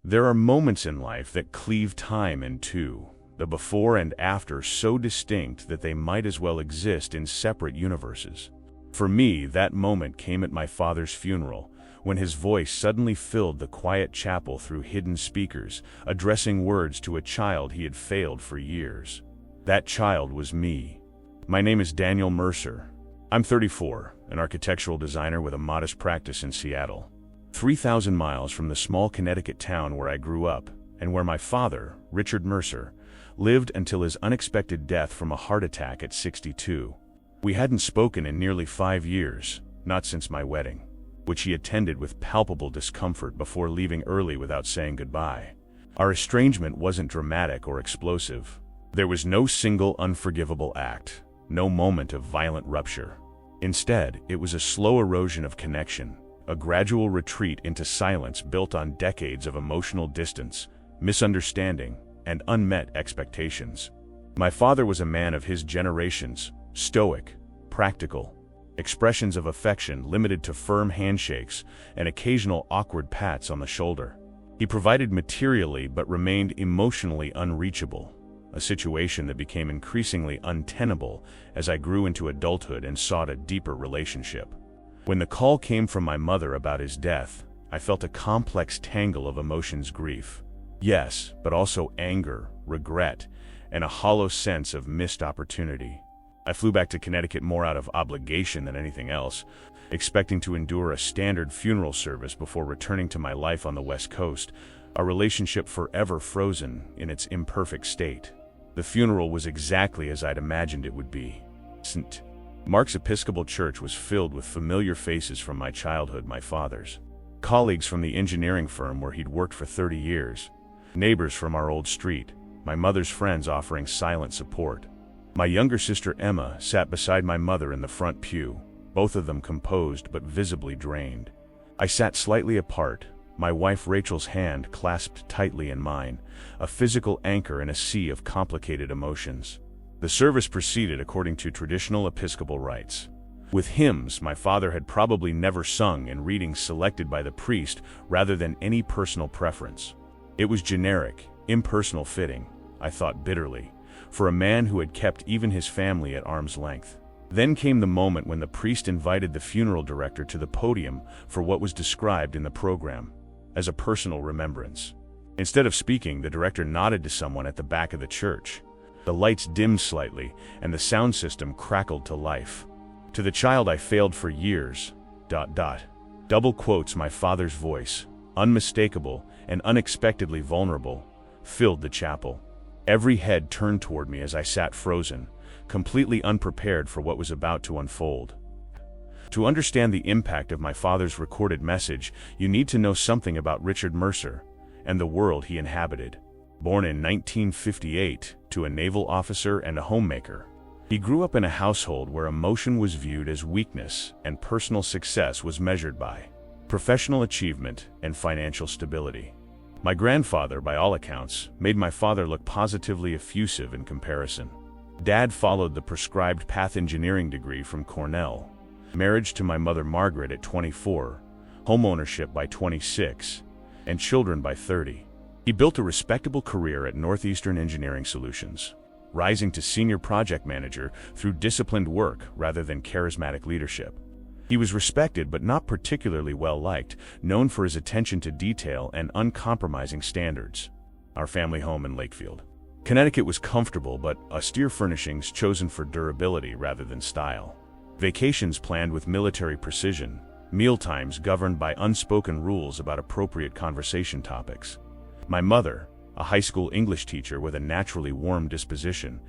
There are moments in life that cleave time in two, the before and after so distinct that they might as well exist in separate universes. For me, that moment came at my father's funeral, when his voice suddenly filled the quiet chapel through hidden speakers, addressing words to a child he had failed for years. That child was me. My name is Daniel Mercer. I'm 34, an architectural designer with a modest practice in Seattle, 3,000 miles from the small Connecticut town where I grew up, and where my father, Richard Mercer, lived until his unexpected death from a heart attack at 62. We hadn't spoken in nearly 5 years, not since my wedding, which he attended with palpable discomfort before leaving early without saying goodbye. Our estrangement wasn't dramatic or explosive. There was no single unforgivable act, no moment of violent rupture. Instead, it was a slow erosion of connection, a gradual retreat into silence built on decades of emotional distance, misunderstanding, and unmet expectations. My father was a man of his generation's, stoic, practical, expressions of affection limited to firm handshakes and occasional awkward pats on the shoulder. He provided materially but remained emotionally unreachable, a situation that became increasingly untenable as I grew into adulthood and sought a deeper relationship. When the call came from my mother about his death, I felt a complex tangle of emotions: grief, yes, but also anger, regret, and a hollow sense of missed opportunity. I flew back to Connecticut more out of obligation than anything else, expecting to endure a standard funeral service before returning to my life on the West Coast, our relationship forever frozen in its imperfect state. The funeral was exactly as I'd imagined it would be. St. Mark's Episcopal Church was filled with familiar faces from my childhood, my father's, colleagues from the engineering firm where he'd worked for 30 years, neighbors from our old street, my mother's friends offering silent support. My younger sister Emma sat beside my mother in the front pew, both of them composed but visibly drained. I sat slightly apart, my wife Rachel's hand clasped tightly in mine, a physical anchor in a sea of complicated emotions. The service proceeded according to traditional Episcopal rites, with hymns my father had probably never sung and readings selected by the priest rather than any personal preference. It was generic, impersonal, fitting, I thought bitterly, for a man who had kept even his family at arm's length. Then came the moment when the priest invited the funeral director to the podium for what was described in the program as a personal remembrance. Instead of speaking, the director nodded to someone at the back of the church. The lights dimmed slightly, and the sound system crackled to life. To the child I failed for years, ... Double quotes, my father's voice, unmistakable and unexpectedly vulnerable, filled the chapel. Every head turned toward me as I sat frozen, completely unprepared for what was about to unfold. To understand the impact of my father's recorded message, you need to know something about Richard Mercer and the world he inhabited. Born in 1958 to a naval officer and a homemaker, he grew up in a household where emotion was viewed as weakness and personal success was measured by professional achievement and financial stability. My grandfather, by all accounts, made my father look positively effusive in comparison. Dad followed the prescribed path engineering degree from Cornell, marriage to my mother Margaret at 24, homeownership by 26, and children by 30. He built a respectable career at Northeastern Engineering Solutions, rising to senior project manager through disciplined work rather than charismatic leadership. He was respected but not particularly well-liked, known for his attention to detail and uncompromising standards. Our family home in Lakefield, Connecticut was comfortable but austere furnishings chosen for durability rather than style. Vacations planned with military precision, mealtimes governed by unspoken rules about appropriate conversation topics. My mother, a high school English teacher with a naturally warm disposition,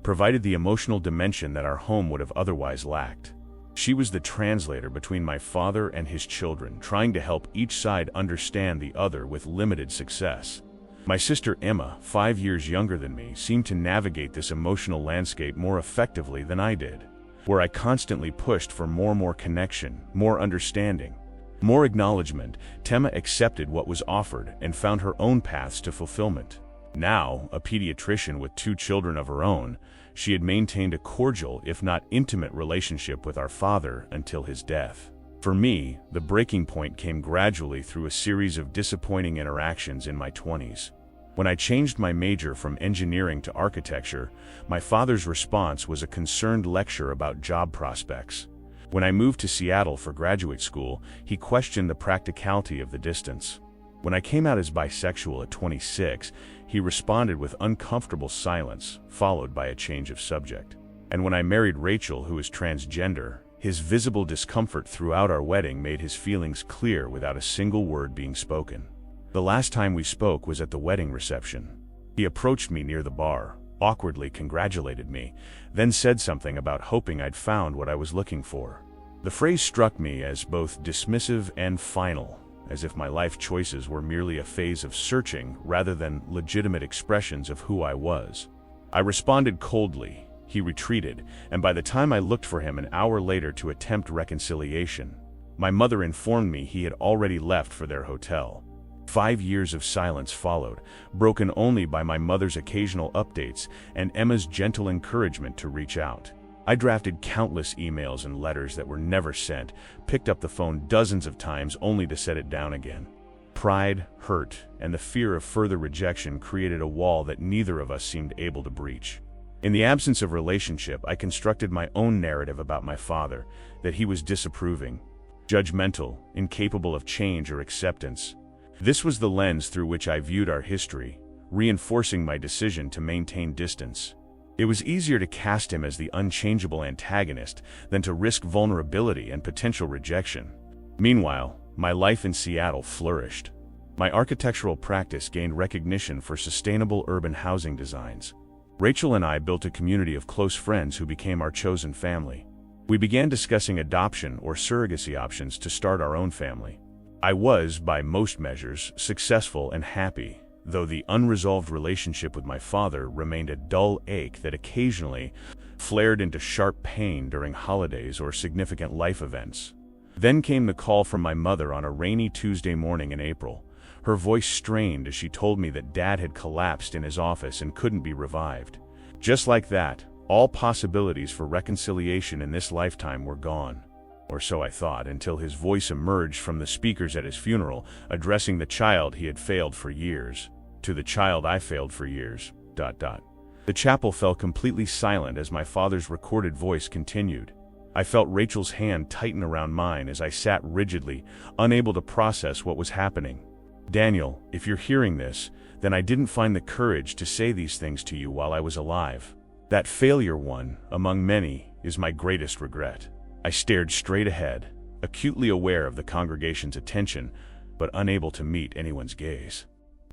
provided the emotional dimension that our home would have otherwise lacked. She was the translator between my father and his children, trying to help each side understand the other with limited success. My sister Emma, 5 years younger than me, seemed to navigate this emotional landscape more effectively than I did. Where I constantly pushed for more connection, more understanding, more acknowledgement, Emma accepted what was offered and found her own paths to fulfillment. Now, a pediatrician with 2 children of her own, she had maintained a cordial, if not intimate, relationship with our father until his death. For me, the breaking point came gradually through a series of disappointing interactions in my 20s. When I changed my major from engineering to architecture, my father's response was a concerned lecture about job prospects. When I moved to Seattle for graduate school, he questioned the practicality of the distance. When I came out as bisexual at 26, he responded with uncomfortable silence, followed by a change of subject. And when I married Rachel, who is transgender, his visible discomfort throughout our wedding made his feelings clear without a single word being spoken. The last time we spoke was at the wedding reception. He approached me near the bar, awkwardly congratulated me, then said something about hoping I'd found what I was looking for. The phrase struck me as both dismissive and final, as if my life choices were merely a phase of searching rather than legitimate expressions of who I was. I responded coldly. He retreated, and by the time I looked for him an hour later to attempt reconciliation, my mother informed me he had already left for their hotel. 5 years of silence followed, broken only by my mother's occasional updates and Emma's gentle encouragement to reach out. I drafted countless emails and letters that were never sent, picked up the phone dozens of times only to set it down again. Pride, hurt, and the fear of further rejection created a wall that neither of us seemed able to breach. In the absence of relationship, I constructed my own narrative about my father, that he was disapproving, judgmental, incapable of change or acceptance. This was the lens through which I viewed our history, reinforcing my decision to maintain distance. It was easier to cast him as the unchangeable antagonist than to risk vulnerability and potential rejection. Meanwhile, my life in Seattle flourished. My architectural practice gained recognition for sustainable urban housing designs. Rachel and I built a community of close friends who became our chosen family. We began discussing adoption or surrogacy options to start our own family. I was, by most measures, successful and happy, though the unresolved relationship with my father remained a dull ache that occasionally flared into sharp pain during holidays or significant life events. Then came the call from my mother on a rainy Tuesday morning in April. Her voice strained as she told me that Dad had collapsed in his office and couldn't be revived. Just like that, all possibilities for reconciliation in this lifetime were gone. Or so I thought, until his voice emerged from the speakers at his funeral, addressing the child he had failed for years. To the child I failed for years, ... The chapel fell completely silent as my father's recorded voice continued. I felt Rachel's hand tighten around mine as I sat rigidly, unable to process what was happening. Daniel, if you're hearing this, then I didn't find the courage to say these things to you while I was alive. That failure one, among many, is my greatest regret. I stared straight ahead, acutely aware of the congregation's attention, but unable to meet anyone's gaze.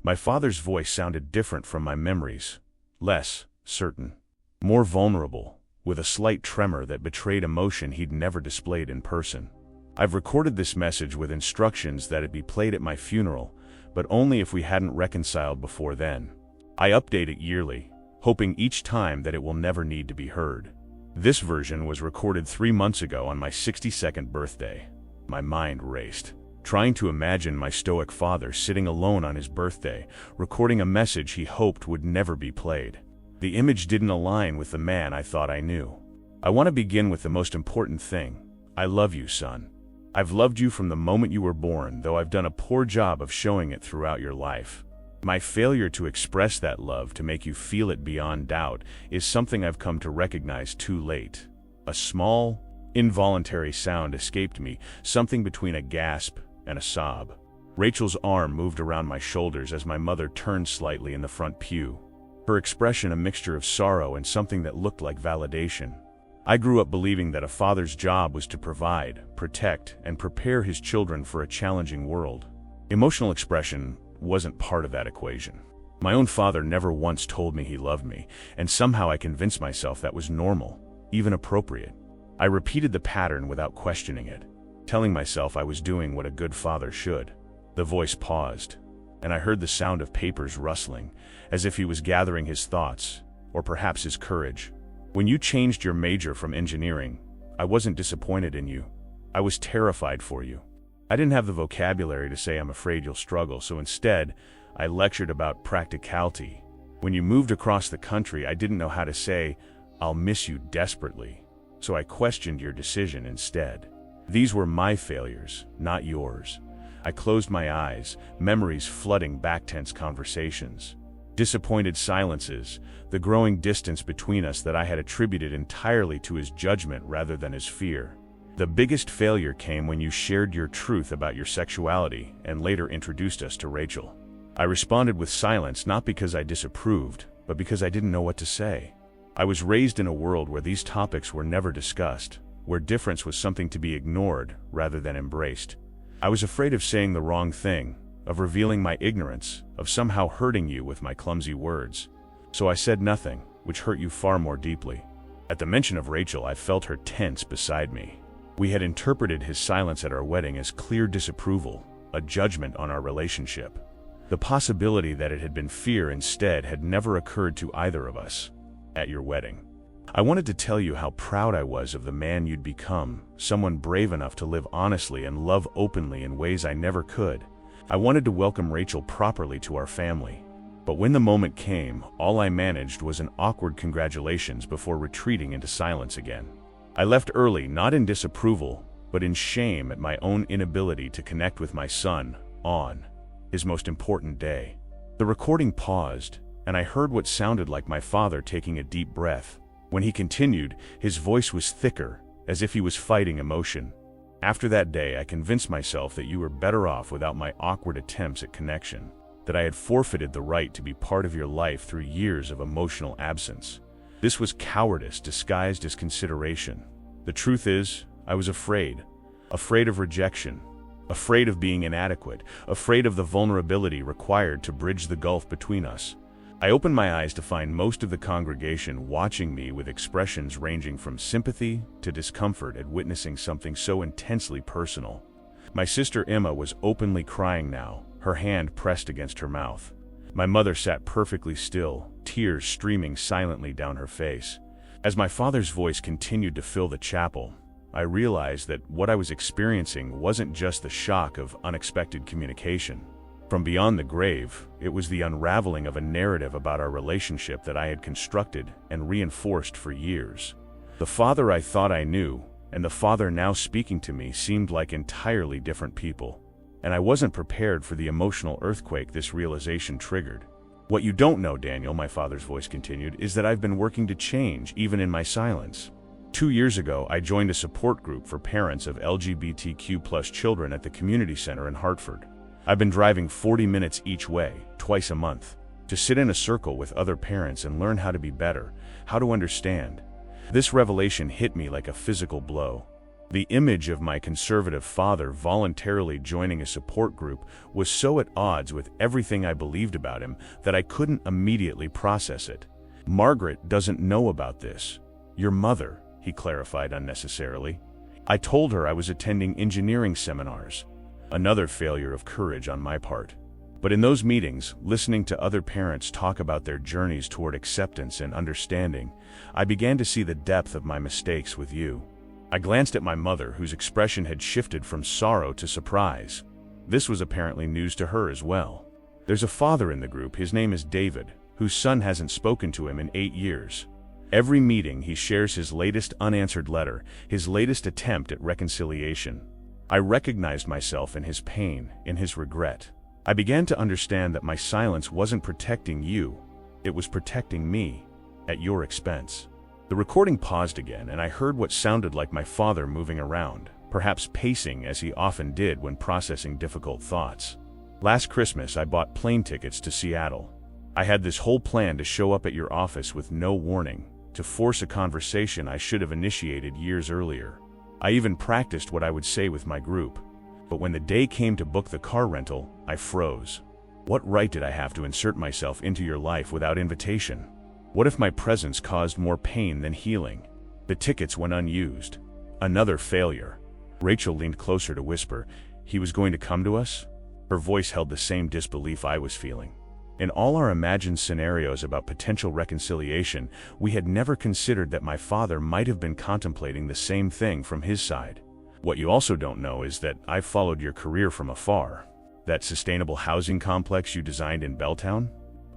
My father's voice sounded different from my memories, less certain, more vulnerable, with a slight tremor that betrayed emotion he'd never displayed in person. I've recorded this message with instructions that it be played at my funeral, but only if we hadn't reconciled before then. I update it yearly, hoping each time that it will never need to be heard. This version was recorded 3 months ago on my 62nd birthday. My mind raced, trying to imagine my stoic father sitting alone on his birthday, recording a message he hoped would never be played. The image didn't align with the man I thought I knew. I want to begin with the most important thing. I love you, son. I've loved you from the moment you were born, though I've done a poor job of showing it throughout your life. My failure to express that love to make you feel it beyond doubt is something I've come to recognize too late. A small, involuntary sound escaped me, something between a gasp and a sob. Rachel's arm moved around my shoulders as my mother turned slightly in the front pew, her expression a mixture of sorrow and something that looked like validation. I grew up believing that a father's job was to provide, protect, and prepare his children for a challenging world. Emotional expression wasn't part of that equation. My own father never once told me he loved me, and somehow I convinced myself that was normal, even appropriate. I repeated the pattern without questioning it, telling myself I was doing what a good father should. The voice paused, and I heard the sound of papers rustling, as if he was gathering his thoughts, or perhaps his courage. When you changed your major from engineering, I wasn't disappointed in you. I was terrified for you. I didn't have the vocabulary to say I'm afraid you'll struggle, so instead, I lectured about practicality. When you moved across the country, I didn't know how to say, I'll miss you desperately, so I questioned your decision instead. These were my failures, not yours. I closed my eyes, memories flooding back tense conversations. Disappointed silences, the growing distance between us that I had attributed entirely to his judgment rather than his fear. The biggest failure came when you shared your truth about your sexuality and later introduced us to Rachel. I responded with silence, not because I disapproved, but because I didn't know what to say. I was raised in a world where these topics were never discussed, where difference was something to be ignored rather than embraced. I was afraid of saying the wrong thing, of revealing my ignorance, of somehow hurting you with my clumsy words. So I said nothing, which hurt you far more deeply. At the mention of Rachel, I felt her tense beside me. We had interpreted his silence at our wedding as clear disapproval, a judgment on our relationship. The possibility that it had been fear instead had never occurred to either of us. At your wedding, I wanted to tell you how proud I was of the man you'd become, someone brave enough to live honestly and love openly in ways I never could. I wanted to welcome Rachel properly to our family. But when the moment came, all I managed was an awkward congratulations before retreating into silence again. I left early, not in disapproval, but in shame at my own inability to connect with my son on his most important day. The recording paused, and I heard what sounded like my father taking a deep breath. When he continued, his voice was thicker, as if he was fighting emotion. After that day, I convinced myself that you were better off without my awkward attempts at connection, that I had forfeited the right to be part of your life through years of emotional absence. This was cowardice disguised as consideration. The truth is, I was afraid of rejection, afraid of being inadequate, afraid of the vulnerability required to bridge the gulf between us. I opened my eyes to find most of the congregation watching me with expressions ranging from sympathy to discomfort at witnessing something so intensely personal. My sister Emma was openly crying now, her hand pressed against her mouth. My mother sat perfectly still, tears streaming silently down her face. As my father's voice continued to fill the chapel, I realized that what I was experiencing wasn't just the shock of unexpected communication. From beyond the grave, it was the unraveling of a narrative about our relationship that I had constructed and reinforced for years. The father I thought I knew, and the father now speaking to me seemed like entirely different people. And I wasn't prepared for the emotional earthquake this realization triggered. What you don't know, Daniel, my father's voice continued, is that I've been working to change, even in my silence. 2 years ago, I joined a support group for parents of LGBTQ+ children at the community center in Hartford. I've been driving 40 minutes each way, twice a month, to sit in a circle with other parents and learn how to be better, how to understand. This revelation hit me like a physical blow. The image of my conservative father voluntarily joining a support group was so at odds with everything I believed about him that I couldn't immediately process it. Margaret doesn't know about this. Your mother, he clarified unnecessarily. I told her I was attending engineering seminars. Another failure of courage on my part. But in those meetings, listening to other parents talk about their journeys toward acceptance and understanding, I began to see the depth of my mistakes with you. I glanced at my mother, whose expression had shifted from sorrow to surprise. This was apparently news to her as well. There's a father in the group, his name is David, whose son hasn't spoken to him in 8 years. Every meeting he shares his latest unanswered letter, his latest attempt at reconciliation. I recognized myself in his pain, in his regret. I began to understand that my silence wasn't protecting you, it was protecting me, at your expense. The recording paused again, and I heard what sounded like my father moving around, perhaps pacing as he often did when processing difficult thoughts. Last Christmas, I bought plane tickets to Seattle. I had this whole plan to show up at your office with no warning, to force a conversation I should have initiated years earlier. I even practiced what I would say with my group. But when the day came to book the car rental, I froze. What right did I have to insert myself into your life without invitation? What if my presence caused more pain than healing? The tickets went unused. Another failure. Rachel leaned closer to whisper, "He was going to come to us?" Her voice held the same disbelief I was feeling. In all our imagined scenarios about potential reconciliation, we had never considered that my father might have been contemplating the same thing from his side. What you also don't know is that I've followed your career from afar. That sustainable housing complex you designed in Belltown?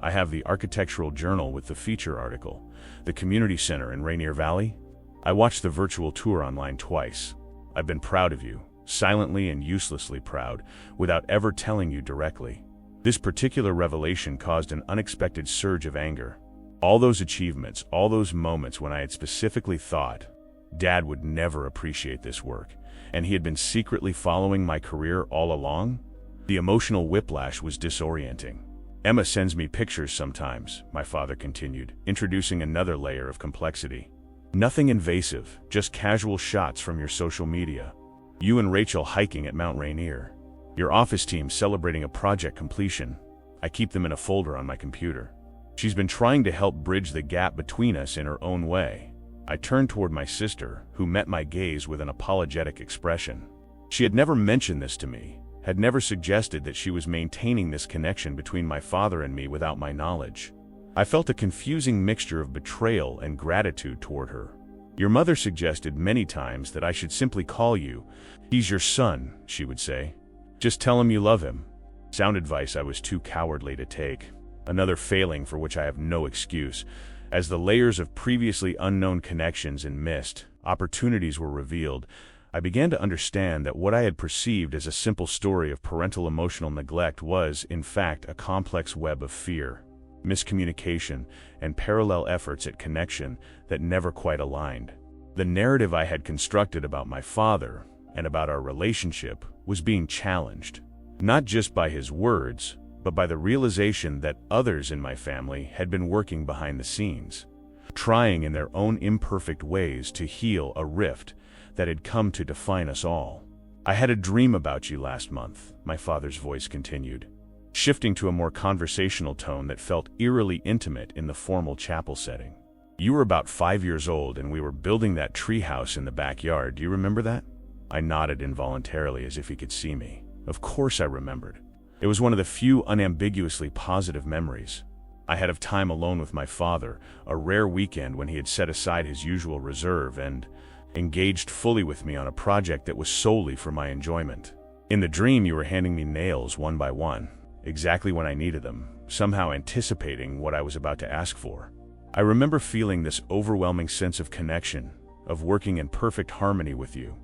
I have the architectural journal with the feature article. The community center in Rainier Valley? I watched the virtual tour online twice. I've been proud of you, silently and uselessly proud, without ever telling you directly. This particular revelation caused an unexpected surge of anger. All those achievements, all those moments when I had specifically thought, Dad would never appreciate this work, and he had been secretly following my career all along? The emotional whiplash was disorienting. Emma sends me pictures sometimes, my father continued, introducing another layer of complexity. Nothing invasive, just casual shots from your social media. You and Rachel hiking at Mount Rainier. Your office team celebrating a project completion. I keep them in a folder on my computer. She's been trying to help bridge the gap between us in her own way. I turned toward my sister, who met my gaze with an apologetic expression. She had never mentioned this to me, had never suggested that she was maintaining this connection between my father and me without my knowledge. I felt a confusing mixture of betrayal and gratitude toward her. Your mother suggested many times that I should simply call you. He's your son, she would say. Just tell him you love him. Sound advice I was too cowardly to take. Another failing for which I have no excuse. As the layers of previously unknown connections and missed opportunities were revealed, I began to understand that what I had perceived as a simple story of parental emotional neglect was, in fact, a complex web of fear, miscommunication, and parallel efforts at connection that never quite aligned. The narrative I had constructed about my father and about our relationship was being challenged, not just by his words, but by the realization that others in my family had been working behind the scenes, trying in their own imperfect ways to heal a rift that had come to define us all. I had a dream about you last month, my father's voice continued, shifting to a more conversational tone that felt eerily intimate in the formal chapel setting. You were about 5 years old and we were building that treehouse in the backyard. Do you remember that? I nodded involuntarily as if he could see me. Of course I remembered. It was one of the few unambiguously positive memories I had of time alone with my father, a rare weekend when he had set aside his usual reserve and engaged fully with me on a project that was solely for my enjoyment. In the dream, you were handing me nails one by one, exactly when I needed them, somehow anticipating what I was about to ask for. I remember feeling this overwhelming sense of connection, of working in perfect harmony with you.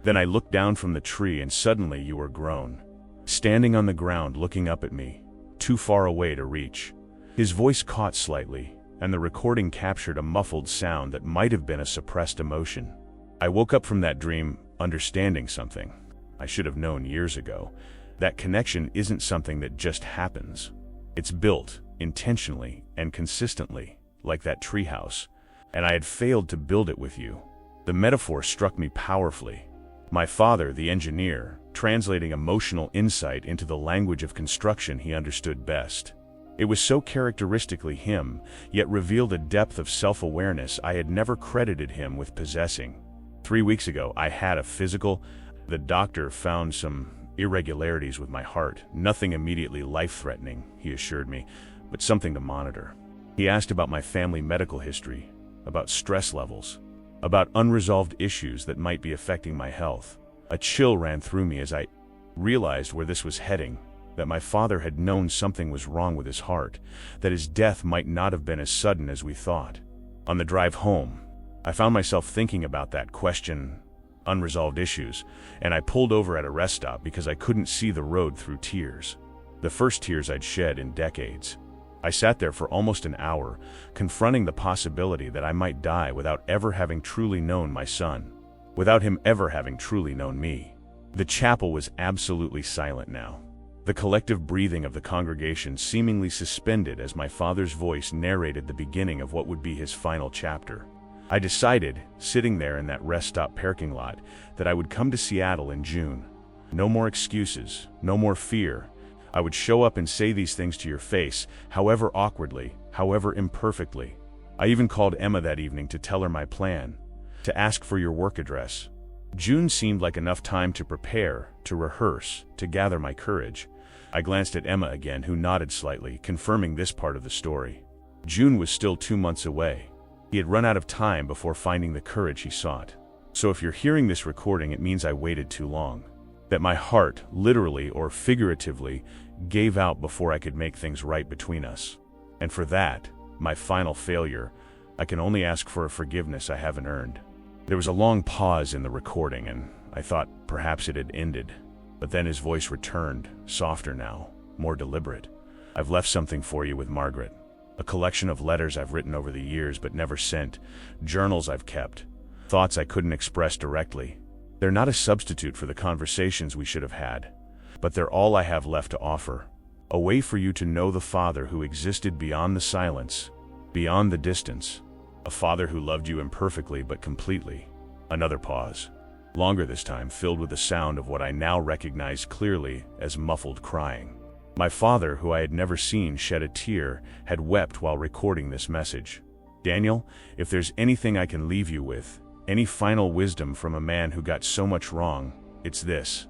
Then I looked down from the tree and suddenly you were grown, standing on the ground looking up at me, too far away to reach. His voice caught slightly, and the recording captured a muffled sound that might have been a suppressed emotion. I woke up from that dream, understanding something I should have known years ago. That connection isn't something that just happens. It's built, intentionally and consistently, like that treehouse, and I had failed to build it with you. The metaphor struck me powerfully. My father, the engineer, translating emotional insight into the language of construction he understood best. It was so characteristically him, yet revealed a depth of self-awareness I had never credited him with possessing. 3 weeks ago, I had a physical. The doctor found some irregularities with my heart. Nothing immediately life-threatening, he assured me, but something to monitor. He asked about my family medical history, about stress levels, about unresolved issues that might be affecting my health. A chill ran through me as I realized where this was heading, that my father had known something was wrong with his heart, that his death might not have been as sudden as we thought. On the drive home, I found myself thinking about that question, unresolved issues, and I pulled over at a rest stop because I couldn't see the road through tears. The first tears I'd shed in decades. I sat there for almost an hour, confronting the possibility that I might die without ever having truly known my son, without him ever having truly known me. The chapel was absolutely silent now. The collective breathing of the congregation seemingly suspended as my father's voice narrated the beginning of what would be his final chapter. I decided, sitting there in that rest stop parking lot, that I would come to Seattle in June. No more excuses, no more fear. I would show up and say these things to your face, however awkwardly, however imperfectly. I even called Emma that evening to tell her my plan, to ask for your work address. June seemed like enough time to prepare, to rehearse, to gather my courage. I glanced at Emma again, who nodded slightly, confirming this part of the story. June was still 2 months away. He had run out of time before finding the courage he sought. So if you're hearing this recording, it means I waited too long. That my heart, literally or figuratively, gave out before I could make things right between us. And for that, my final failure, I can only ask for a forgiveness I haven't earned. There was a long pause in the recording, and I thought perhaps it had ended, but then his voice returned, softer now, more deliberate. "I've left something for you with Margaret. A collection of letters I've written over the years but never sent, journals I've kept, thoughts I couldn't express directly. They're not a substitute for the conversations we should have had, but they're all I have left to offer. A way for you to know the Father who existed beyond the silence, beyond the distance. A Father who loved you imperfectly but completely." Another pause, longer this time, filled with the sound of what I now recognized clearly as muffled crying. My father, who I had never seen shed a tear, had wept while recording this message. "Daniel, if there's anything I can leave you with, any final wisdom from a man who got so much wrong, it's this.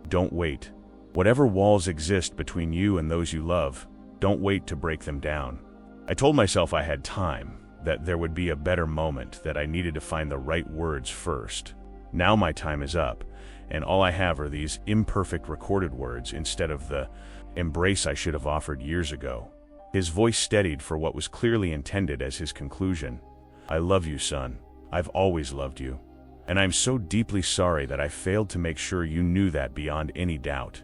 Don't wait. Whatever walls exist between you and those you love, don't wait to break them down." I told myself I had time, that there would be a better moment, that I needed to find the right words first. Now my time is up, and all I have are these imperfect recorded words instead of the embrace I should have offered years ago. His voice steadied for what was clearly intended as his conclusion. "I love you, son. I've always loved you. And I'm so deeply sorry that I failed to make sure you knew that beyond any doubt.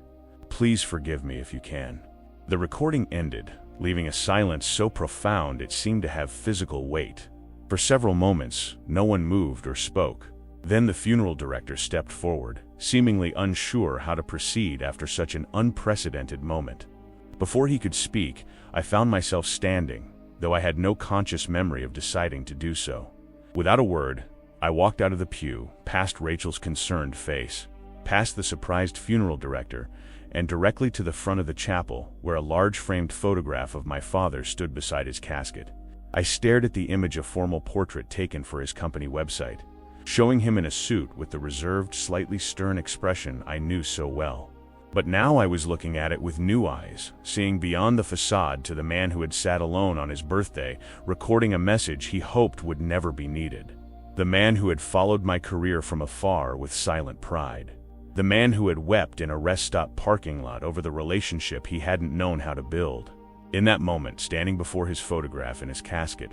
Please forgive me if you can." The recording ended, leaving a silence so profound it seemed to have physical weight. For several moments, no one moved or spoke. Then the funeral director stepped forward, seemingly unsure how to proceed after such an unprecedented moment. Before he could speak, I found myself standing, though I had no conscious memory of deciding to do so. Without a word, I walked out of the pew, past Rachel's concerned face, past the surprised funeral director, and directly to the front of the chapel, where a large framed photograph of my father stood beside his casket. I stared at the image, a formal portrait taken for his company website, showing him in a suit with the reserved, slightly stern expression I knew so well. But now I was looking at it with new eyes, seeing beyond the facade to the man who had sat alone on his birthday, recording a message he hoped would never be needed. The man who had followed my career from afar with silent pride. The man who had wept in a rest stop parking lot over the relationship he hadn't known how to build. In that moment, standing before his photograph in his casket,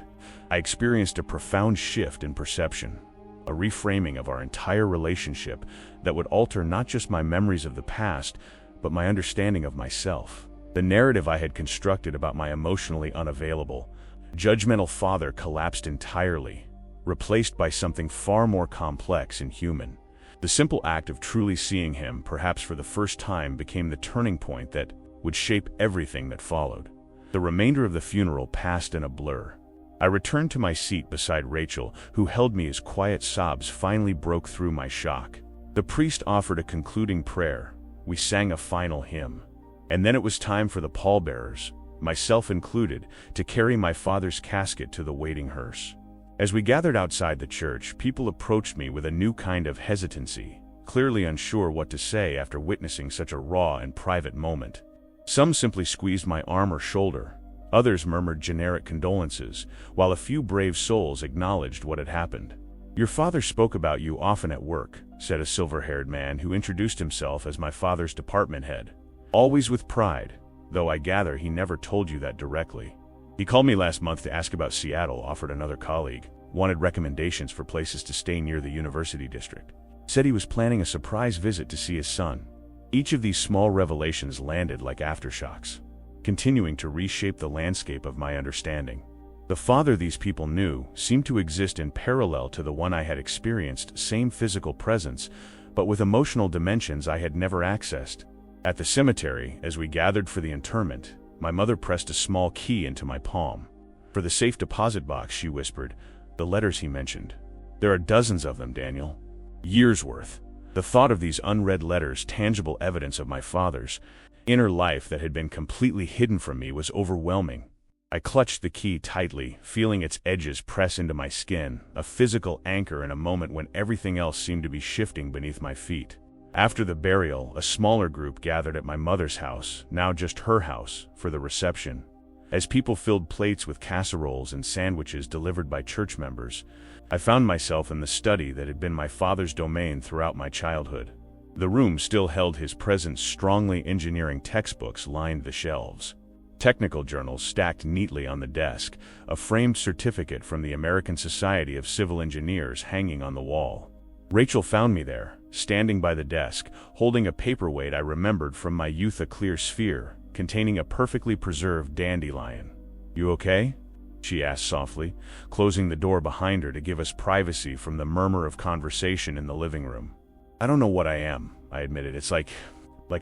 I experienced a profound shift in perception, a reframing of our entire relationship that would alter not just my memories of the past, but my understanding of myself. The narrative I had constructed about my emotionally unavailable, judgmental father collapsed entirely, replaced by something far more complex and human. The simple act of truly seeing him, perhaps for the first time, became the turning point that would shape everything that followed. The remainder of the funeral passed in a blur. I returned to my seat beside Rachel, who held me as quiet sobs finally broke through my shock. The priest offered a concluding prayer. We sang a final hymn. And then it was time for the pallbearers, myself included, to carry my father's casket to the waiting hearse. As we gathered outside the church, people approached me with a new kind of hesitancy, clearly unsure what to say after witnessing such a raw and private moment. Some simply squeezed my arm or shoulder. Others murmured generic condolences, while a few brave souls acknowledged what had happened. "Your father spoke about you often at work," said a silver-haired man who introduced himself as my father's department head. "Always with pride, though I gather he never told you that directly. He called me last month to ask about Seattle," offered another colleague. "Wanted recommendations for places to stay near the university district. Said he was planning a surprise visit to see his son." Each of these small revelations landed like aftershocks, continuing to reshape the landscape of my understanding. The father these people knew seemed to exist in parallel to the one I had experienced, same physical presence, but with emotional dimensions I had never accessed. At the cemetery, as we gathered for the interment, my mother pressed a small key into my palm. "For the safe deposit box," she whispered, "the letters he mentioned. There are dozens of them, Daniel. Years worth." The thought of these unread letters, tangible evidence of my father's inner life that had been completely hidden from me, was overwhelming. I clutched the key tightly, feeling its edges press into my skin, a physical anchor in a moment when everything else seemed to be shifting beneath my feet. After the burial, a smaller group gathered at my mother's house, now just her house, for the reception. As people filled plates with casseroles and sandwiches delivered by church members, I found myself in the study that had been my father's domain throughout my childhood. The room still held his presence. Strongly engineering textbooks lined the shelves. Technical journals stacked neatly on the desk, a framed certificate from the American Society of Civil Engineers hanging on the wall. Rachel found me there, standing by the desk, holding a paperweight I remembered from my youth, a clear sphere, containing a perfectly preserved dandelion. "You okay?" she asked softly, closing the door behind her to give us privacy from the murmur of conversation in the living room. "I don't know what I am," I admitted. "It's like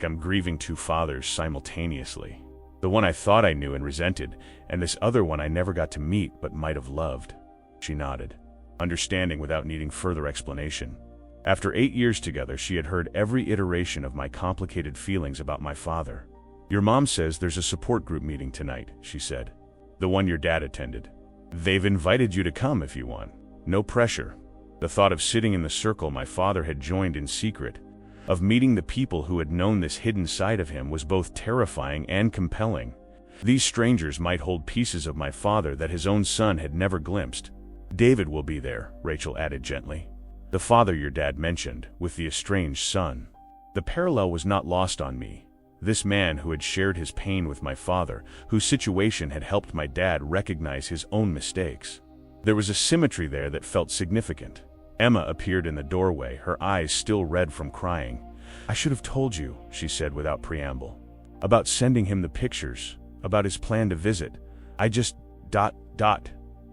I'm grieving two fathers simultaneously. The one I thought I knew and resented, and this other one I never got to meet but might have loved." She nodded, understanding without needing further explanation. After 8 years together, she had heard every iteration of my complicated feelings about my father. "Your mom says there's a support group meeting tonight," she said. "The one your dad attended. They've invited you to come if you want. No pressure." The thought of sitting in the circle my father had joined in secret, of meeting the people who had known this hidden side of him, was both terrifying and compelling. These strangers might hold pieces of my father that his own son had never glimpsed. "David will be there," Rachel added gently. "The father your dad mentioned, with the estranged son." The parallel was not lost on me. This man who had shared his pain with my father, whose situation had helped my dad recognize his own mistakes. There was a symmetry there that felt significant. Emma appeared in the doorway, her eyes still red from crying. "I should have told you," she said without preamble. "About sending him the pictures, about his plan to visit. I just...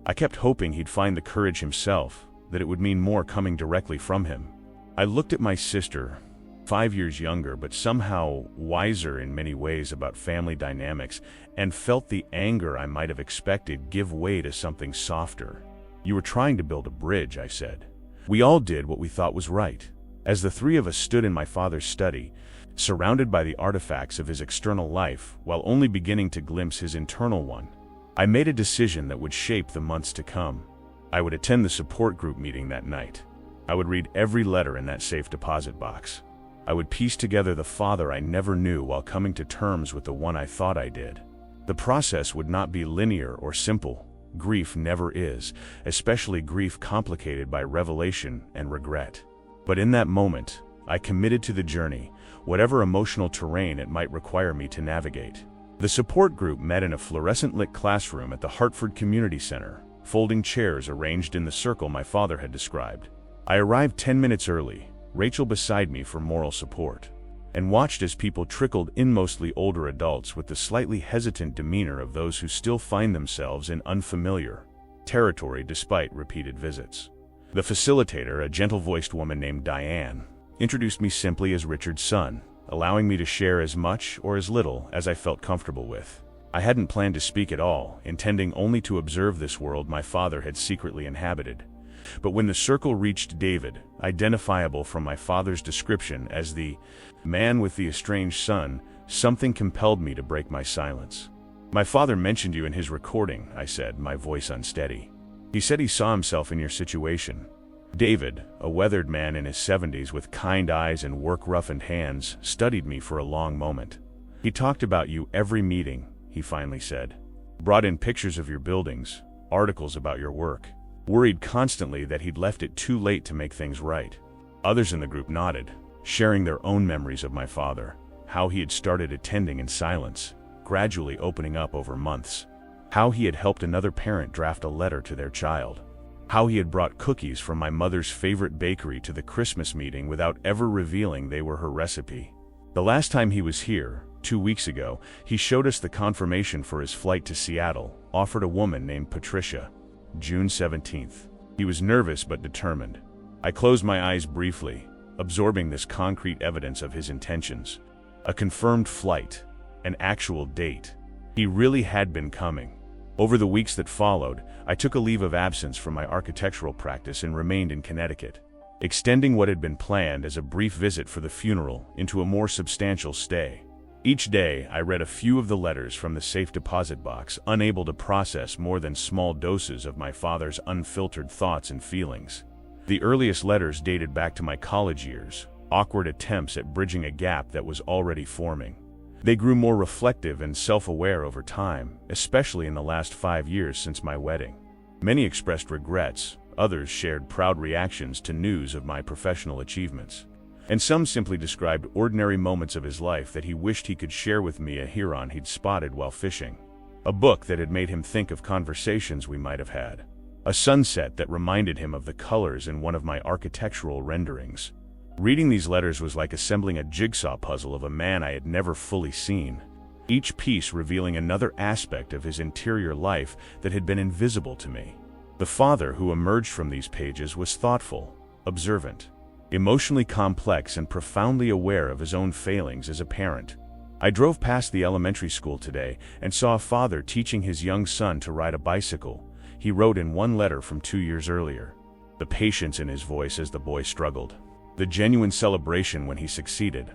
I kept hoping he'd find the courage himself, that it would mean more coming directly from him." I looked at my sister, 5 years younger but somehow wiser in many ways about family dynamics, and felt the anger I might have expected give way to something softer. "You were trying to build a bridge," I said. "We all did what we thought was right." As the three of us stood in my father's study, surrounded by the artifacts of his external life, while only beginning to glimpse his internal one, I made a decision that would shape the months to come. I would attend the support group meeting that night. I would read every letter in that safe deposit box. I would piece together the father I never knew while coming to terms with the one I thought I did. The process would not be linear or simple. Grief never is, especially grief complicated by revelation and regret. But in that moment, I committed to the journey, whatever emotional terrain it might require me to navigate. The support group met in a fluorescent-lit classroom at the Hartford Community Center, folding chairs arranged in the circle my father had described. I arrived 10 minutes early, Rachel beside me for moral support, and watched as people trickled in, mostly older adults with the slightly hesitant demeanor of those who still find themselves in unfamiliar territory despite repeated visits. The facilitator, a gentle-voiced woman named Diane, introduced me simply as Richard's son, allowing me to share as much or as little as I felt comfortable with. I hadn't planned to speak at all, intending only to observe this world my father had secretly inhabited. But when the circle reached David, identifiable from my father's description as the man with the estranged son, something compelled me to break my silence. "My father mentioned you in his recording," I said, my voice unsteady. "He said he saw himself in your situation." David, a weathered man in his 70s with kind eyes and work-roughened hands, studied me for a long moment. "He talked about you every meeting," he finally said. "Brought in pictures of your buildings, articles about your work. Worried constantly that he'd left it too late to make things right." Others in the group nodded, sharing their own memories of my father, how he had started attending in silence, gradually opening up over months, how he had helped another parent draft a letter to their child, how he had brought cookies from my mother's favorite bakery to the Christmas meeting without ever revealing they were her recipe. The last time he was here, 2 weeks ago, he showed us the confirmation for his flight to Seattle, offered a woman named Patricia. June 17th. He was nervous but determined. I closed my eyes briefly, absorbing this concrete evidence of his intentions. A confirmed flight, an actual date. He really had been coming. Over the weeks that followed, I took a leave of absence from my architectural practice and remained in Connecticut, extending what had been planned as a brief visit for the funeral into a more substantial stay. Each day, I read a few of the letters from the safe deposit box, unable to process more than small doses of my father's unfiltered thoughts and feelings. The earliest letters dated back to my college years, awkward attempts at bridging a gap that was already forming. They grew more reflective and self-aware over time, especially in the last 5 years since my wedding. Many expressed regrets, others shared proud reactions to news of my professional achievements, and some simply described ordinary moments of his life that he wished he could share with me, a heron he'd spotted while fishing, a book that had made him think of conversations we might have had, a sunset that reminded him of the colors in one of my architectural renderings. Reading these letters was like assembling a jigsaw puzzle of a man I had never fully seen, each piece revealing another aspect of his interior life that had been invisible to me. The father who emerged from these pages was thoughtful, observant, emotionally complex, and profoundly aware of his own failings as a parent. I drove past the elementary school today and saw a father teaching his young son to ride a bicycle. He wrote in one letter from 2 years earlier. The patience in his voice as the boy struggled. The genuine celebration when he succeeded.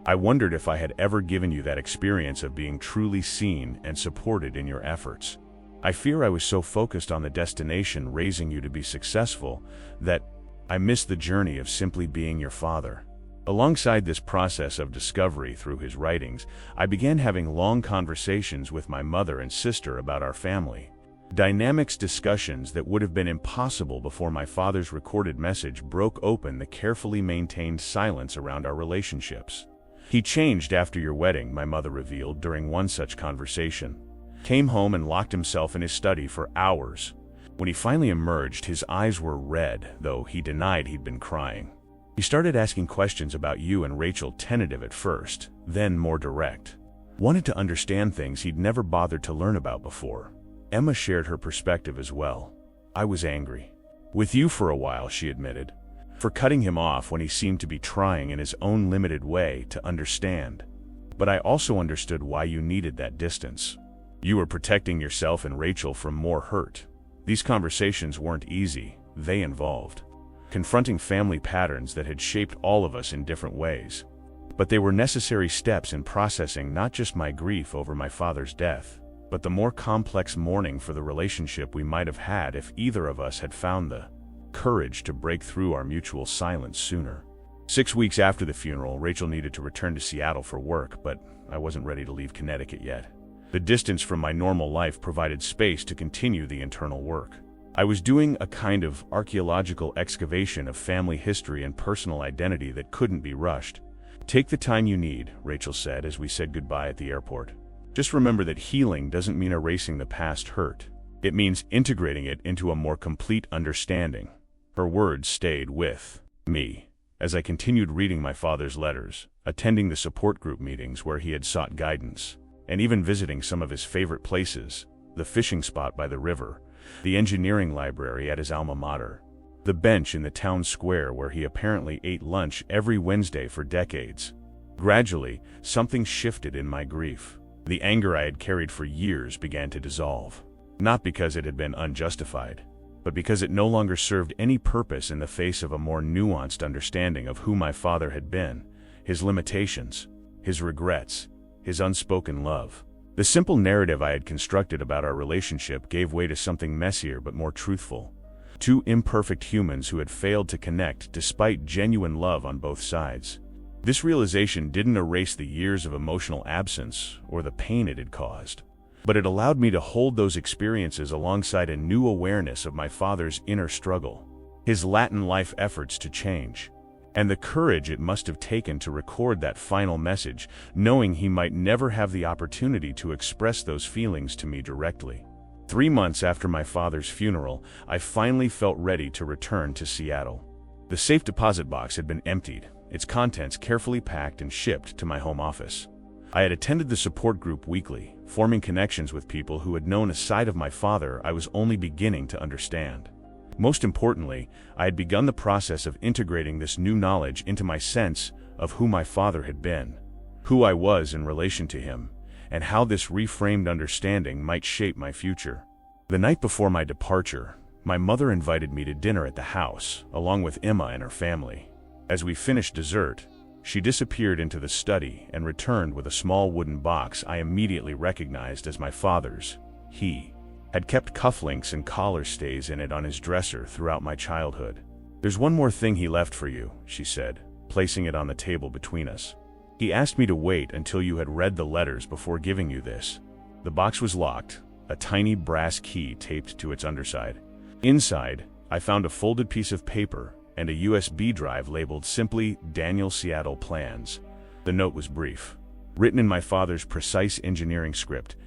I wondered if I had ever given you that experience of being truly seen and supported in your efforts. I fear I was so focused on the destination, raising you to be successful, that I missed the journey of simply being your father. Alongside this process of discovery through his writings, I began having long conversations with my mother and sister about our family. Dynamics discussions that would have been impossible before my father's recorded message broke open the carefully maintained silence around our relationships. He changed after your wedding, my mother revealed during one such conversation. Came home and locked himself in his study for hours. When he finally emerged, his eyes were red, though he denied he'd been crying. He started asking questions about you and Rachel, tentative at first, then more direct. Wanted to understand things he'd never bothered to learn about before. Emma shared her perspective as well. I was angry. With you for a while, she admitted, for cutting him off when he seemed to be trying in his own limited way to understand. But I also understood why you needed that distance. You were protecting yourself and Rachel from more hurt. These conversations weren't easy. They involved confronting family patterns that had shaped all of us in different ways. But they were necessary steps in processing not just my grief over my father's death, but the more complex mourning for the relationship we might have had if either of us had found the courage to break through our mutual silence sooner. 6 weeks after the funeral, Rachel needed to return to Seattle for work, but I wasn't ready to leave Connecticut yet. The distance from my normal life provided space to continue the internal work. I was doing a kind of archaeological excavation of family history and personal identity that couldn't be rushed. Take the time you need, Rachel said as we said goodbye at the airport. Just remember that healing doesn't mean erasing the past hurt. It means integrating it into a more complete understanding. Her words stayed with me as I continued reading my father's letters, attending the support group meetings where he had sought guidance, and even visiting some of his favorite places, the fishing spot by the river, the engineering library at his alma mater, the bench in the town square where he apparently ate lunch every Wednesday for decades. Gradually, something shifted in my grief. The anger I had carried for years began to dissolve. Not because it had been unjustified, but because it no longer served any purpose in the face of a more nuanced understanding of who my father had been, his limitations, his regrets, his unspoken love. The simple narrative I had constructed about our relationship gave way to something messier but more truthful. Two imperfect humans who had failed to connect despite genuine love on both sides. This realization didn't erase the years of emotional absence or the pain it had caused, but it allowed me to hold those experiences alongside a new awareness of my father's inner struggle, his Latin life efforts to change, and the courage it must have taken to record that final message, knowing he might never have the opportunity to express those feelings to me directly. 3 months after my father's funeral, I finally felt ready to return to Seattle. The safe deposit box had been emptied, its contents carefully packed and shipped to my home office. I had attended the support group weekly, forming connections with people who had known a side of my father I was only beginning to understand. Most importantly, I had begun the process of integrating this new knowledge into my sense of who my father had been, who I was in relation to him, and how this reframed understanding might shape my future. The night before my departure, my mother invited me to dinner at the house, along with Emma and her family. As we finished dessert, she disappeared into the study and returned with a small wooden box I immediately recognized as my father's. He had kept cufflinks and collar stays in it on his dresser throughout my childhood. "There's one more thing he left for you," she said, placing it on the table between us. "He asked me to wait until you had read the letters before giving you this." The box was locked, a tiny brass key taped to its underside. Inside, I found a folded piece of paper and a USB drive labeled simply Daniel Seattle Plans. The note was brief, written in my father's precise engineering script,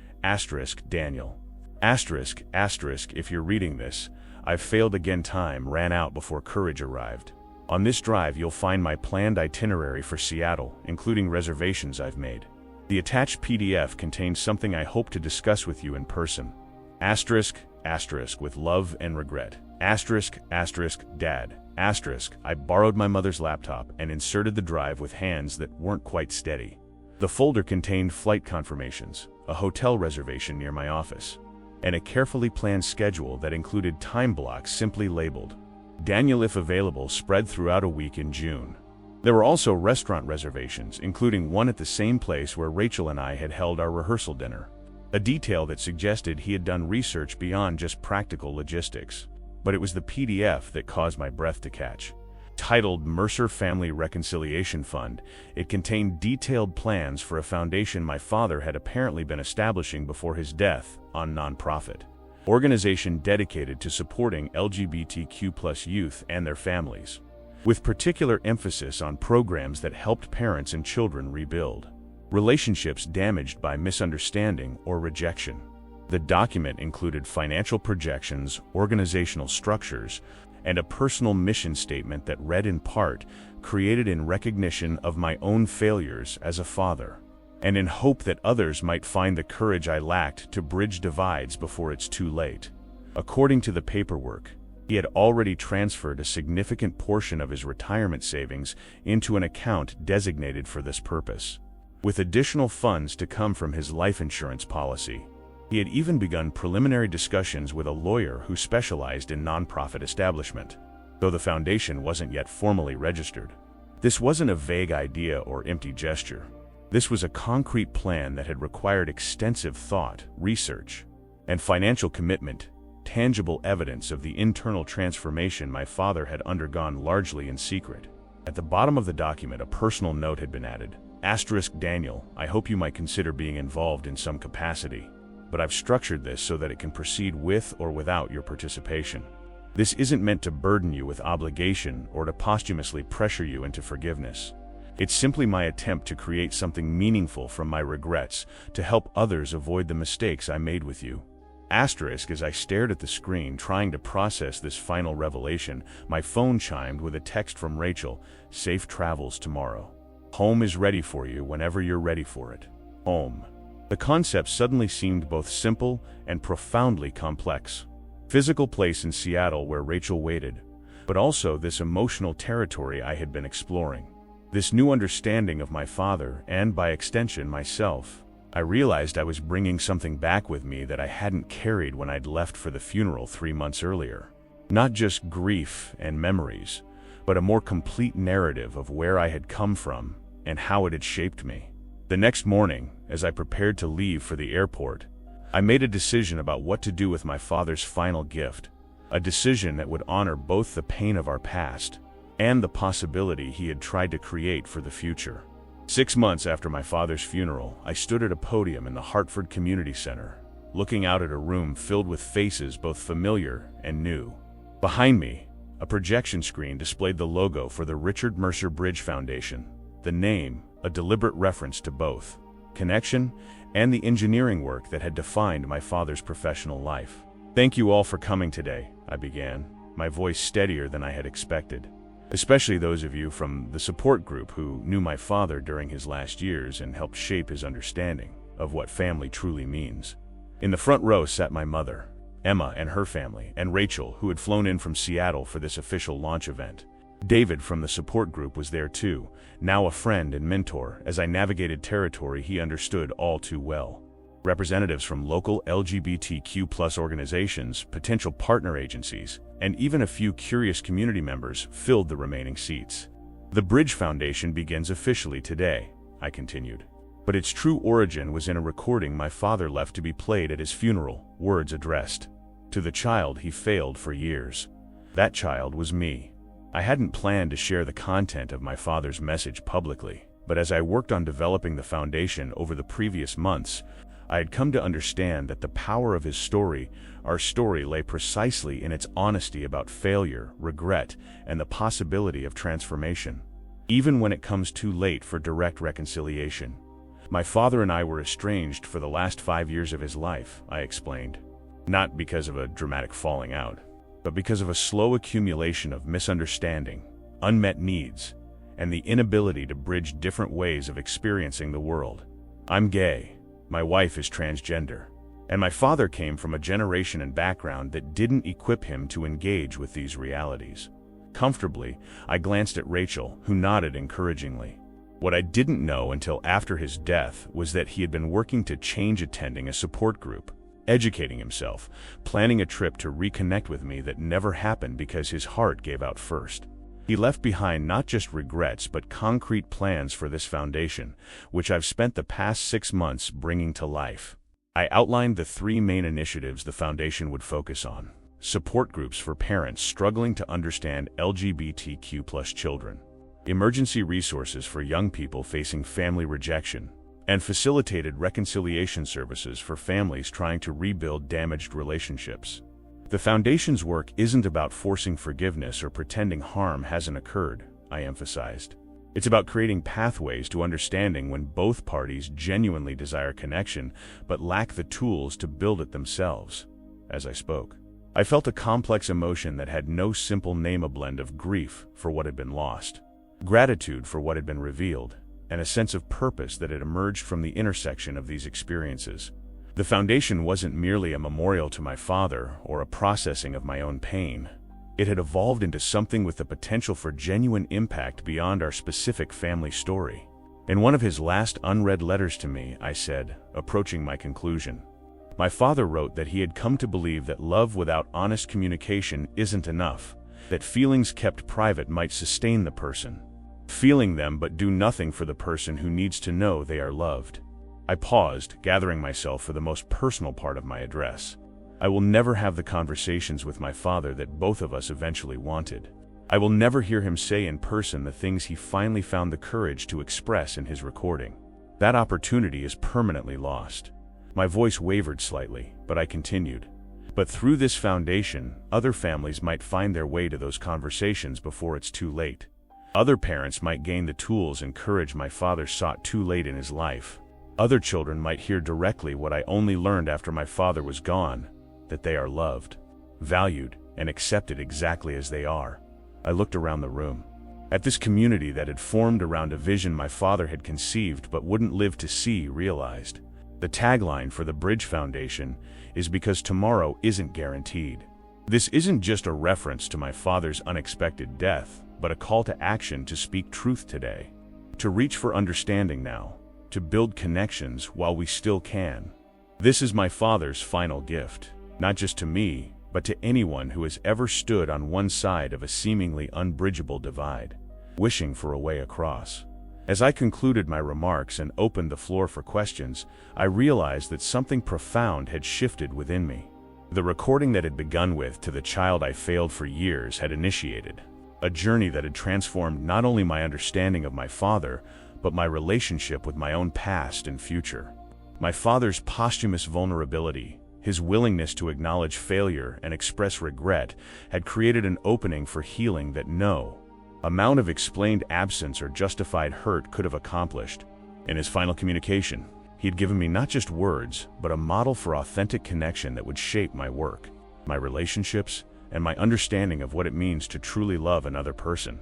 *Daniel. *, if you're reading this, I've failed again. Time ran out before courage arrived. On this drive, you'll find my planned itinerary for Seattle, including reservations I've made. The attached PDF contains something I hope to discuss with you in person. Asterisk, asterisk, with love and regret. Asterisk, asterisk, Dad. Asterisk, I borrowed my mother's laptop and inserted the drive with hands that weren't quite steady. The folder contained flight confirmations, a hotel reservation near my office, and a carefully planned schedule that included time blocks simply labeled Daniel if available, spread throughout a week in June. There were also restaurant reservations, including one at the same place where Rachel and I had held our rehearsal dinner, a detail that suggested he had done research beyond just practical logistics. But it was the PDF that caused my breath to catch. Titled Mercer Family Reconciliation Fund, it contained detailed plans for a foundation my father had apparently been establishing before his death, on nonprofit organization dedicated to supporting LGBTQ+ youth and their families, with particular emphasis on programs that helped parents and children rebuild relationships damaged by misunderstanding or rejection. The document included financial projections, organizational structures, and a personal mission statement that read in part, created in recognition of my own failures as a father, and in hope that others might find the courage I lacked to bridge divides before it's too late. According to the paperwork, he had already transferred a significant portion of his retirement savings into an account designated for this purpose, with additional funds to come from his life insurance policy. He had even begun preliminary discussions with a lawyer who specialized in nonprofit establishment, though the foundation wasn't yet formally registered. This wasn't a vague idea or empty gesture. This was a concrete plan that had required extensive thought, research, and financial commitment, tangible evidence of the internal transformation my father had undergone largely in secret. At the bottom of the document, a personal note had been added. Asterisk, Daniel, I hope you might consider being involved in some capacity, but I've structured this so that it can proceed with or without your participation. This isn't meant to burden you with obligation or to posthumously pressure you into forgiveness. It's simply my attempt to create something meaningful from my regrets to help others avoid the mistakes I made with you. Asterisk, as I stared at the screen trying to process this final revelation, my phone chimed with a text from Rachel. Safe travels tomorrow. Home is ready for you whenever you're ready for it. Home. The concept suddenly seemed both simple and profoundly complex. Physical place in Seattle where Rachel waited, but also this emotional territory I had been exploring. This new understanding of my father, and by extension myself. I realized I was bringing something back with me that I hadn't carried when I'd left for the funeral 3 months earlier. Not just grief and memories, but a more complete narrative of where I had come from and how it had shaped me. The next morning, as I prepared to leave for the airport, I made a decision about what to do with my father's final gift, a decision that would honor both the pain of our past and the possibility he had tried to create for the future. 6 months after my father's funeral, I stood at a podium in the Hartford Community Center, looking out at a room filled with faces both familiar and new. Behind me, a projection screen displayed the logo for the Richard Mercer Bridge Foundation, the name, a deliberate reference to both connection and the engineering work that had defined my father's professional life. Thank you all for coming today, I began, my voice steadier than I had expected. Especially those of you from the support group who knew my father during his last years and helped shape his understanding of what family truly means. In the front row sat my mother, Emma and her family, and Rachel, who had flown in from Seattle for this official launch event. David from the support group was there too, now a friend and mentor as I navigated territory he understood all too well. Representatives from local LGBTQ+ organizations, potential partner agencies, and even a few curious community members filled the remaining seats. The Bridge Foundation begins officially today, I continued. But its true origin was in a recording my father left to be played at his funeral, words addressed to the child he failed for years. That child was me. I hadn't planned to share the content of my father's message publicly, but as I worked on developing the foundation over the previous months, I had come to understand that the power of his story, our story, lay precisely in its honesty about failure, regret, and the possibility of transformation, even when it comes too late for direct reconciliation. My father and I were estranged for the last 5 years of his life, I explained. Not because of a dramatic falling out, but because of a slow accumulation of misunderstanding, unmet needs, and the inability to bridge different ways of experiencing the world. I'm gay, my wife is transgender, and my father came from a generation and background that didn't equip him to engage with these realities. Comfortably, I glanced at Rachel, who nodded encouragingly. What I didn't know until after his death was that he had been working to change attending a support group, educating himself, planning a trip to reconnect with me that never happened because his heart gave out first. He left behind not just regrets but concrete plans for this foundation, which I've spent the past 6 months bringing to life. I outlined the 3 main initiatives the foundation would focus on: support groups for parents struggling to understand LGBTQ+ children, emergency resources for young people facing family rejection, and facilitated reconciliation services for families trying to rebuild damaged relationships. The Foundation's work isn't about forcing forgiveness or pretending harm hasn't occurred, I emphasized. It's about creating pathways to understanding when both parties genuinely desire connection but lack the tools to build it themselves. As I spoke, I felt a complex emotion that had no simple name, a blend of grief for what had been lost, gratitude for what had been revealed, and a sense of purpose that had emerged from the intersection of these experiences. The Foundation wasn't merely a memorial to my father or a processing of my own pain. It had evolved into something with the potential for genuine impact beyond our specific family story. In one of his last unread letters to me, I said, approaching my conclusion, my father wrote that he had come to believe that love without honest communication isn't enough, that feelings kept private might sustain the person, feeling them but do nothing for the person who needs to know they are loved. I paused, gathering myself for the most personal part of my address. I will never have the conversations with my father that both of us eventually wanted. I will never hear him say in person the things he finally found the courage to express in his recording. That opportunity is permanently lost. My voice wavered slightly, but I continued. But through this foundation, other families might find their way to those conversations before it's too late. Other parents might gain the tools and courage my father sought too late in his life. Other children might hear directly what I only learned after my father was gone, that they are loved, valued, and accepted exactly as they are. I looked around the room, at this community that had formed around a vision my father had conceived but wouldn't live to see realized. The tagline for the Bridge Foundation is because tomorrow isn't guaranteed. This isn't just a reference to my father's unexpected death, but a call to action to speak truth today, to reach for understanding now, to build connections while we still can. This is my father's final gift, not just to me, but to anyone who has ever stood on one side of a seemingly unbridgeable divide, wishing for a way across. As I concluded my remarks and opened the floor for questions, I realized that something profound had shifted within me. The recording that had begun with "To the child I failed for years" had initiated a journey that had transformed not only my understanding of my father, but my relationship with my own past and future. My father's posthumous vulnerability, his willingness to acknowledge failure and express regret, had created an opening for healing that no amount of explained absence or justified hurt could have accomplished. In his final communication, he had given me not just words, but a model for authentic connection that would shape my work, my relationships, and my understanding of what it means to truly love another person,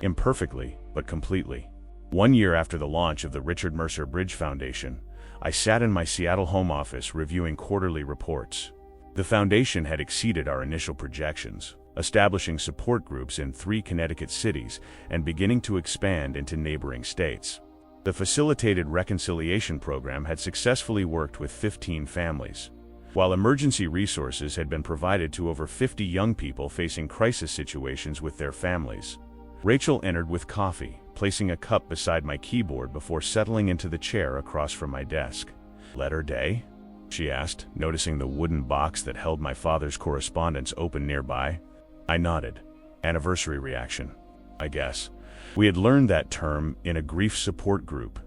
imperfectly but completely. 1 year after the launch of the Richard Mercer Bridge Foundation, I sat in my Seattle home office reviewing quarterly reports. The foundation had exceeded our initial projections, establishing support groups in 3 Connecticut cities and beginning to expand into neighboring states. The facilitated reconciliation program had successfully worked with 15 families, while emergency resources had been provided to over 50 young people facing crisis situations with their families. Rachel entered with coffee, placing a cup beside my keyboard before settling into the chair across from my desk. "Letter day?" she asked, noticing the wooden box that held my father's correspondence open nearby. I nodded. Anniversary reaction, I guess. We had learned that term in a grief support group,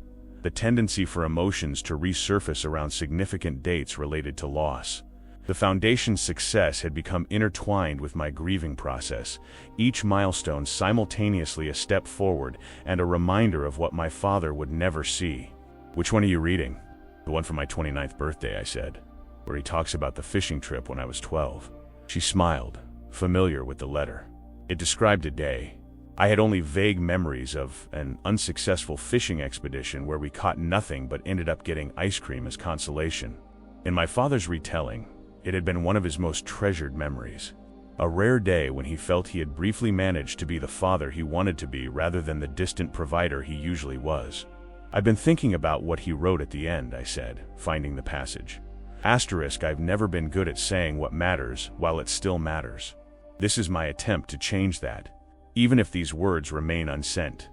the tendency for emotions to resurface around significant dates related to loss. The foundation's success had become intertwined with my grieving process, each milestone simultaneously a step forward and a reminder of what my father would never see. "Which one are you reading?" "The one for my 29th birthday, I said, "where he talks about the fishing trip when I was 12. She smiled, familiar with the letter. It described a day. I had only vague memories of an unsuccessful fishing expedition where we caught nothing but ended up getting ice cream as consolation. In my father's retelling, it had been one of his most treasured memories. A rare day when he felt he had briefly managed to be the father he wanted to be rather than the distant provider he usually was. "I've been thinking about what he wrote at the end," I said, finding the passage. I've never been good at saying what matters while it still matters. This is my attempt to change that, even if these words remain unsent.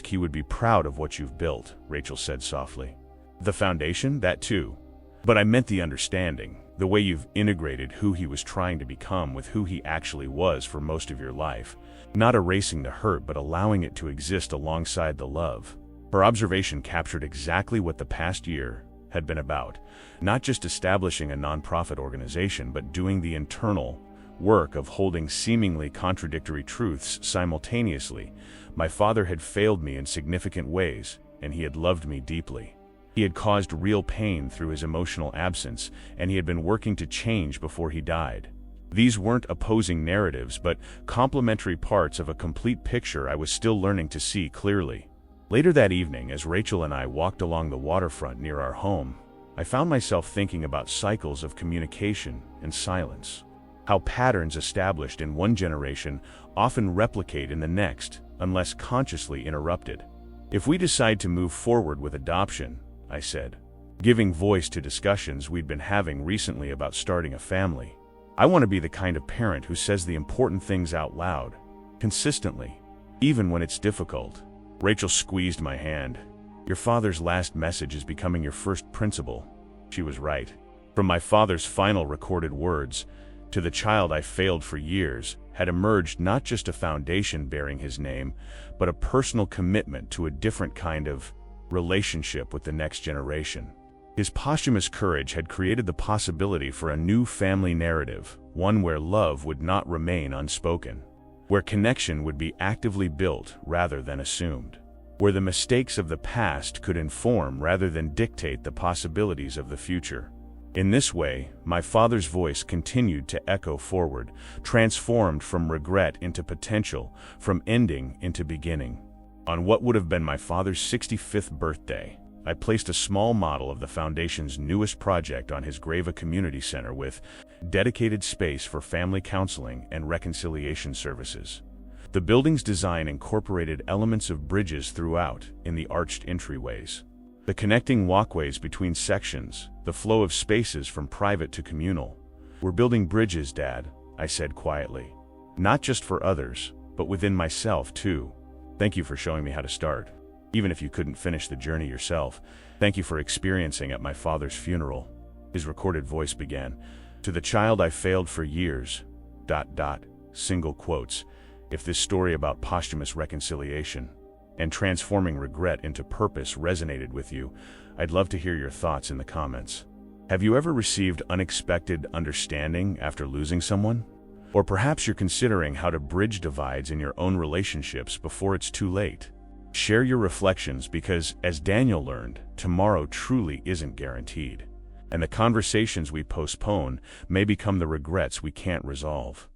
He would be proud of what you've built," Rachel said softly. "The foundation, that too. But I meant the understanding, the way you've integrated who he was trying to become with who he actually was for most of your life, not erasing the hurt but allowing it to exist alongside the love." Her observation captured exactly what the past year had been about, not just establishing a nonprofit organization but doing the internal work of holding seemingly contradictory truths simultaneously. My father had failed me in significant ways, and he had loved me deeply. He had caused real pain through his emotional absence, and he had been working to change before he died. These weren't opposing narratives, but complementary parts of a complete picture I was still learning to see clearly. Later that evening, as Rachel and I walked along the waterfront near our home, I found myself thinking about cycles of communication and silence. How patterns established in one generation often replicate in the next, unless consciously interrupted. "If we decide to move forward with adoption," I said, giving voice to discussions we'd been having recently about starting a family, "I want to be the kind of parent who says the important things out loud, consistently, even when it's difficult." Rachel squeezed my hand. "Your father's last message is becoming your first principle." She was right. From my father's final recorded words, "To the child I failed for years," had emerged not just a foundation bearing his name, but a personal commitment to a different kind of relationship with the next generation. His posthumous courage had created the possibility for a new family narrative, one where love would not remain unspoken, where connection would be actively built rather than assumed, where the mistakes of the past could inform rather than dictate the possibilities of the future. In this way, my father's voice continued to echo forward, transformed from regret into potential, from ending into beginning. On what would have been my father's 65th birthday, I placed a small model of the Foundation's newest project on his grave, a community center with dedicated space for family counseling and reconciliation services. The building's design incorporated elements of bridges throughout in the arched entryways, the connecting walkways between sections, the flow of spaces from private to communal. "We're building bridges, Dad," I said quietly. "Not just for others, but within myself too. Thank you for showing me how to start. Even if you couldn't finish the journey yourself, thank you for experiencing at my father's funeral." His recorded voice began. "To the child I failed for years, ... single quotes. If this story about posthumous reconciliation and transforming regret into purpose resonated with you, I'd love to hear your thoughts in the comments. Have you ever received unexpected understanding after losing someone? Or perhaps you're considering how to bridge divides in your own relationships before it's too late. Share your reflections because, as Daniel learned, tomorrow truly isn't guaranteed, and the conversations we postpone may become the regrets we can't resolve.